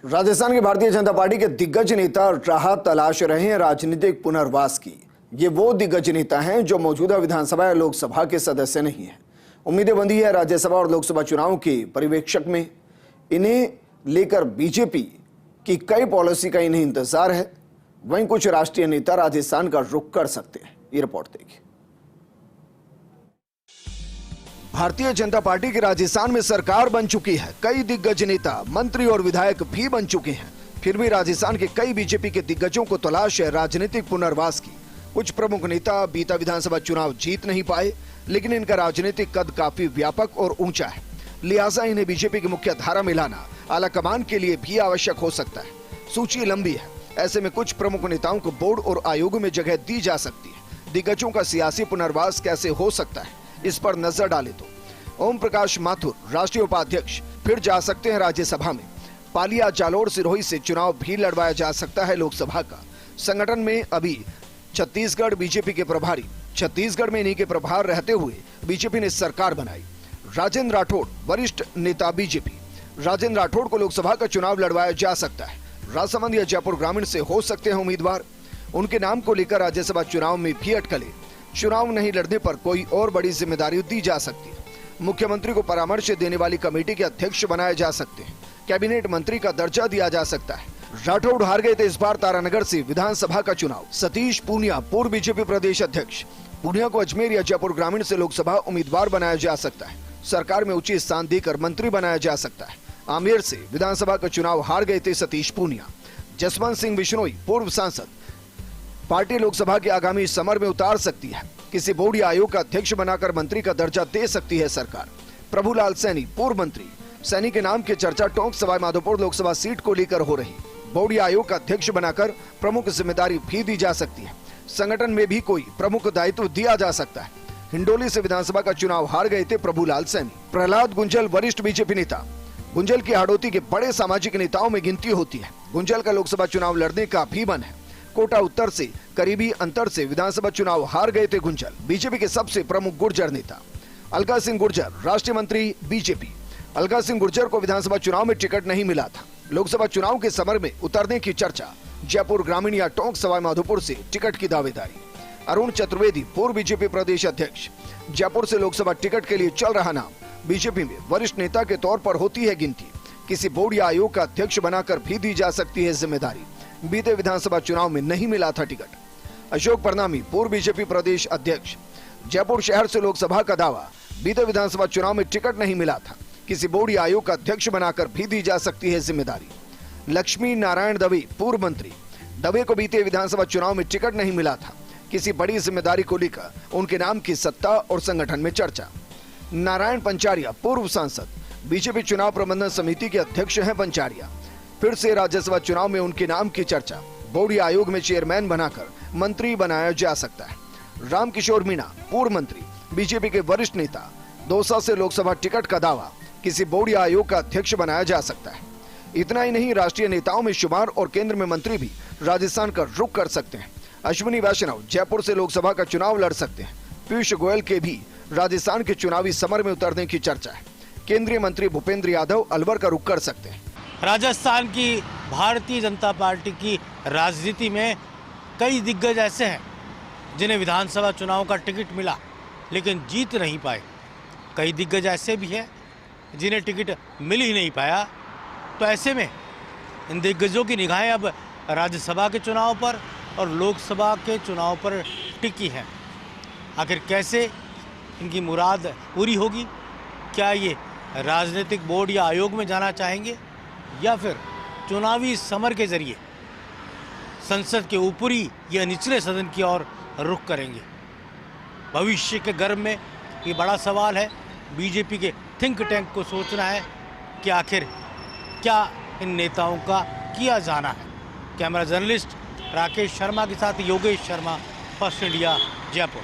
राजस्थान की भारतीय जनता पार्टी के दिग्गज नेता राह तलाश रहे हैं राजनीतिक पुनर्वास की। ये वो दिग्गज नेता हैं जो मौजूदा विधानसभा या लोकसभा के सदस्य नहीं हैं। उम्मीदें बंधी है राज्यसभा और लोकसभा चुनाव के पर्यवेक्षक में। इन्हें लेकर बीजेपी की कई पॉलिसी का इन्हें इंतजार है। वहीं कुछ राष्ट्रीय नेता राजस्थान का रुख कर सकते हैं। ये रिपोर्ट देखिए। भारतीय जनता पार्टी की राजस्थान में सरकार बन चुकी है। कई दिग्गज नेता, मंत्री और विधायक भी बन चुके हैं। फिर भी राजस्थान के कई बीजेपी के दिग्गजों को तलाश है राजनीतिक पुनर्वास की। कुछ प्रमुख नेता बीता विधानसभा चुनाव जीत नहीं पाए, लेकिन इनका राजनीतिक कद काफी व्यापक और ऊंचा है। लिहाजा इन्हें बीजेपी की मुख्य धारा में लाना आला कमान के लिए भी आवश्यक हो सकता है। सूची लंबी है। ऐसे में कुछ प्रमुख नेताओं को बोर्ड और आयोगों में जगह दी जा सकती है। दिग्गजों का सियासी पुनर्वास कैसे हो सकता है, इस पर नजर डाले तो ओम प्रकाश माथुर राष्ट्रीय उपाध्यक्ष फिर जा सकते हैं राज्यसभा में। पालिया, जालोर, सिरोही से चुनाव भी लड़वाया जा सकता है लोकसभा का। संगठन में अभी छत्तीसगढ़ बीजेपी के प्रभारी, छत्तीसगढ़ में इन्हीं के प्रभार रहते हुए बीजेपी ने सरकार बनाई। राजेंद्र राठौड़ वरिष्ठ नेता बीजेपी। राजेंद्र राठौड़ को लोकसभा का चुनाव लड़वाया जा सकता है। राजसमंद या जयपुर ग्रामीण से हो सकते हैं उम्मीदवार। उनके नाम को लेकर राज्यसभा चुनाव में भी अटकलें। चुनाव नहीं लड़ने पर कोई और बड़ी जिम्मेदारी दी जा सकती है। मुख्यमंत्री को परामर्श देने वाली कमेटी के अध्यक्ष बनाए जा सकते हैं। कैबिनेट मंत्री का दर्जा दिया जा सकता है। राठौड़ हार गए थे इस बार तारानगर से विधानसभा का चुनाव। सतीश पूनिया पूर्व बीजेपी प्रदेश अध्यक्ष। पूनिया को अजमेर या जयपुर ग्रामीण से लोकसभा उम्मीदवार बनाया जा सकता है। सरकार में उचित स्थान देकर मंत्री बनाया जा सकता है। आमेर से विधानसभा का चुनाव हार गए थे सतीश पूनिया। जसवंत सिंह बिश्नोई पूर्व सांसद। पार्टी लोकसभा के आगामी समर में उतार सकती है। किसी बोर्ड या आयोग का अध्यक्ष बनाकर मंत्री का दर्जा दे सकती है सरकार। प्रभुलाल सैनी पूर्व मंत्री। सैनी के नाम की चर्चा टोंक सवाई माधोपुर लोकसभा सीट को लेकर हो रही। बोर्ड या आयोग का अध्यक्ष बनाकर प्रमुख जिम्मेदारी भी दी जा सकती है। संगठन में भी कोई प्रमुख दायित्व दिया जा सकता है। हिंडोली से विधानसभा का चुनाव हार गए थे प्रभुलाल सैनी। प्रहलाद गुंजल वरिष्ठ बीजेपी नेता। गुंजल की हाड़ौती के बड़े सामाजिक नेताओं में गिनती होती है। गुंजल का लोकसभा चुनाव लड़ने का भी मन है। कोटा उत्तर से करीबी अंतर से विधानसभा चुनाव हार गए थे गुंजल। बीजेपी के सबसे प्रमुख गुर्जर नेता अलका सिंह गुर्जर राष्ट्रीय मंत्री बीजेपी। अलका सिंह गुर्जर को विधानसभा चुनाव में टिकट नहीं मिला था। लोकसभा चुनाव के समर में उतरने की चर्चा। जयपुर ग्रामीण या टोंक सवाई माधोपुर से टिकट की दावेदारी। अरुण चतुर्वेदी पूर्व बीजेपी प्रदेश अध्यक्ष। जयपुर से लोकसभा टिकट के लिए चल रहा नाम। बीजेपी में वरिष्ठ नेता के तौर पर होती है गिनती। किसी बोर्ड या आयोग का अध्यक्ष बनाकर भी दी जा सकती है जिम्मेदारी। बीते विधानसभा चुनाव में नहीं मिला था टिकट। अशोक परनामी पूर्व बीजेपी प्रदेश अध्यक्ष। जयपुर शहर से लोकसभा का दावा। बीते विधानसभा चुनाव में टिकट नहीं मिला था। किसी बोर्ड या आयोग का अध्यक्ष बनाकर भी दी जा सकती है जिम्मेदारी। लक्ष्मी नारायण दवे पूर्व मंत्री। दवे को बीते विधानसभा चुनाव में टिकट नहीं मिला था। किसी बड़ी जिम्मेदारी को लेकर उनके नाम की सत्ता और संगठन में चर्चा। नारायण पंचारिया पूर्व सांसद। बीजेपी चुनाव प्रबंधन समिति के अध्यक्ष हैं पंचारिया। फिर से राज्यसभा चुनाव में उनके नाम की चर्चा। बोर्ड या आयोग में चेयरमैन बनाकर मंत्री बनाया जा सकता है। रामकिशोर मीणा पूर्व मंत्री। बीजेपी के वरिष्ठ नेता। दौसा से लोकसभा टिकट का दावा। किसी बोर्ड या आयोग का अध्यक्ष बनाया जा सकता है। इतना ही नहीं, राष्ट्रीय नेताओं में शुमार और केंद्र में मंत्री भी राजस्थान का रुख कर सकते हैं। अश्विनी वैष्णव जयपुर से लोकसभा का चुनाव लड़ सकते हैं। पीयूष गोयल के भी राजस्थान के चुनावी समर में उतरने की चर्चा है। केंद्रीय मंत्री भूपेंद्र यादव अलवर का रुख कर सकते हैं। राजस्थान की भारतीय जनता पार्टी की राजनीति में कई दिग्गज ऐसे हैं जिन्हें विधानसभा चुनाव का टिकट मिला लेकिन जीत नहीं पाए। कई दिग्गज ऐसे भी हैं जिन्हें टिकट मिल ही नहीं पाया। तो ऐसे में इन दिग्गजों की निगाहें अब राज्यसभा के चुनाव पर और लोकसभा के चुनाव पर टिकी हैं। आखिर कैसे इनकी मुराद पूरी होगी? क्या ये राजनीतिक बोर्ड या आयोग में जाना चाहेंगे या फिर चुनावी समर के जरिए संसद के ऊपरी या निचले सदन की ओर रुख करेंगे? भविष्य के गर्भ में ये बड़ा सवाल है। बीजेपी के थिंक टैंक को सोचना है कि आखिर क्या इन नेताओं का किया जाना है। कैमरा जर्नलिस्ट राकेश शर्मा के साथ योगेश शर्मा, फर्स्ट इंडिया, जयपुर।